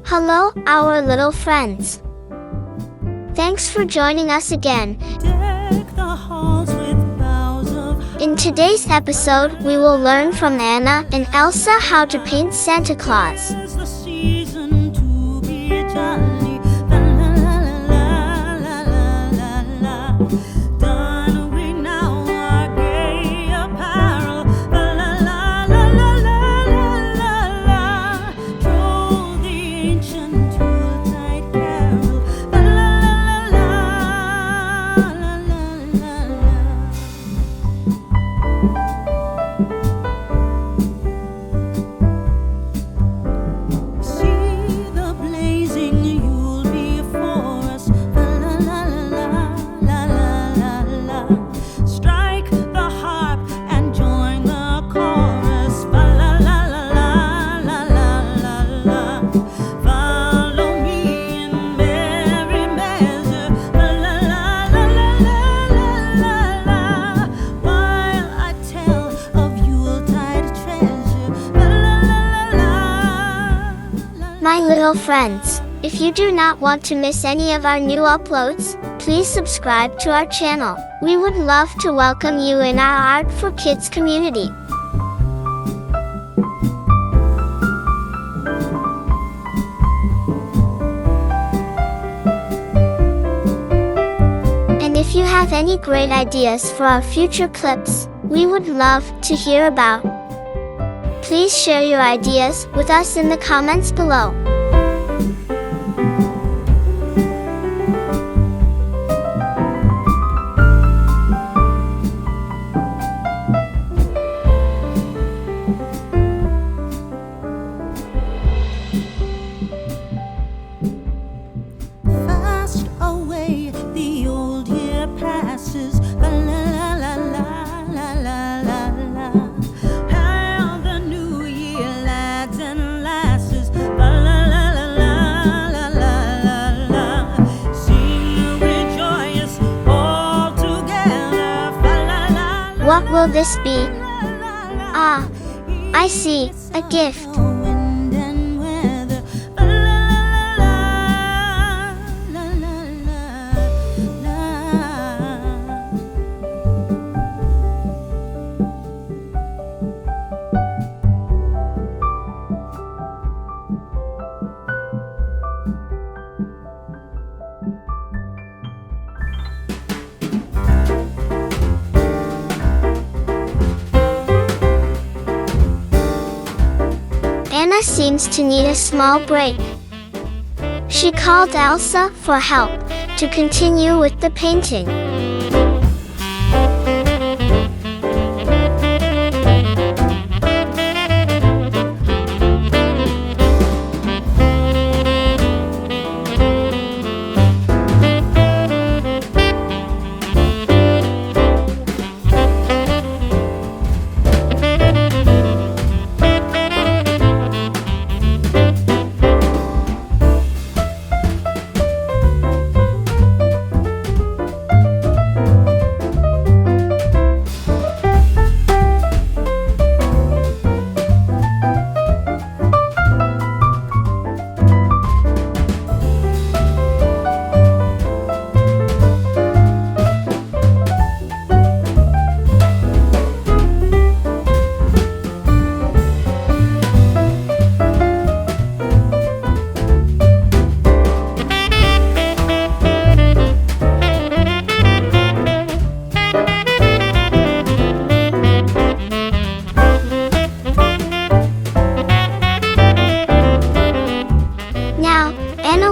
Hello, our little friends. Thanks for joining us again. In today's episode, we will learn from Anna and Elsa how to paint Santa Claus. My little friends, if you do not want to miss any of our new uploads, please subscribe to our channel. We would love to welcome you in our Art for Kids community. And if you have any great ideas for our future clips, we would love to hear about. Please share your ideas with us in the comments below. Fast away the old year passes, la la la la la la la la. What will this be? Ah, I see, a gift. Anna seems to need a small break. She called Elsa for help to continue with the painting.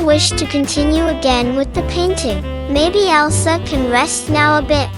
Wish to continue again with the painting. Maybe Elsa can rest now a bit.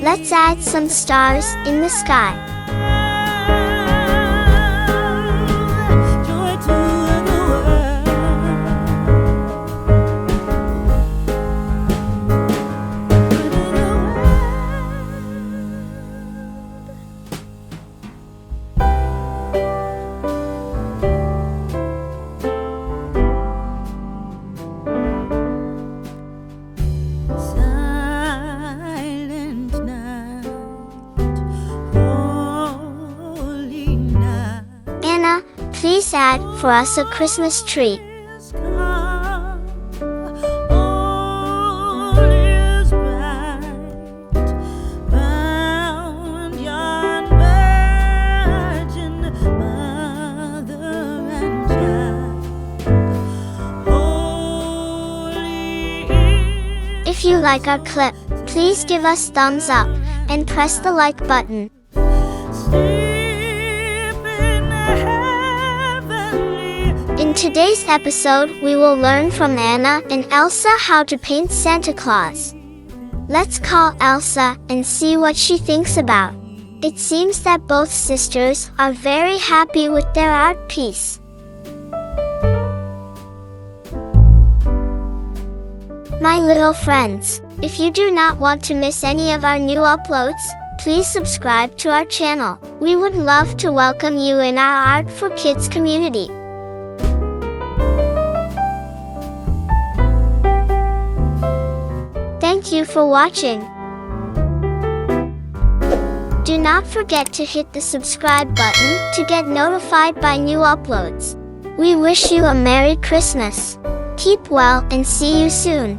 Let's add some stars in the sky. Joy to the world. Silent night, holy night. Anna, please add for us a Christmas tree. Is come, all is bright, round yon virgin mother and child. Holy is If you like our clip, please give us thumbs up and press the like button. sleep in heavenly. In today's episode, we will learn from Anna and Elsa how to paint Santa Claus. Let's call Elsa and see what she thinks about. It seems that both sisters are very happy with their art piece. My little friends, if you do not want to miss any of our new uploads, please subscribe to our channel. We would love to welcome you in our Art for Kids community. Thank you for watching. Do not forget to hit the subscribe button to get notified by new uploads. We wish you a Merry Christmas. Keep well and see you soon.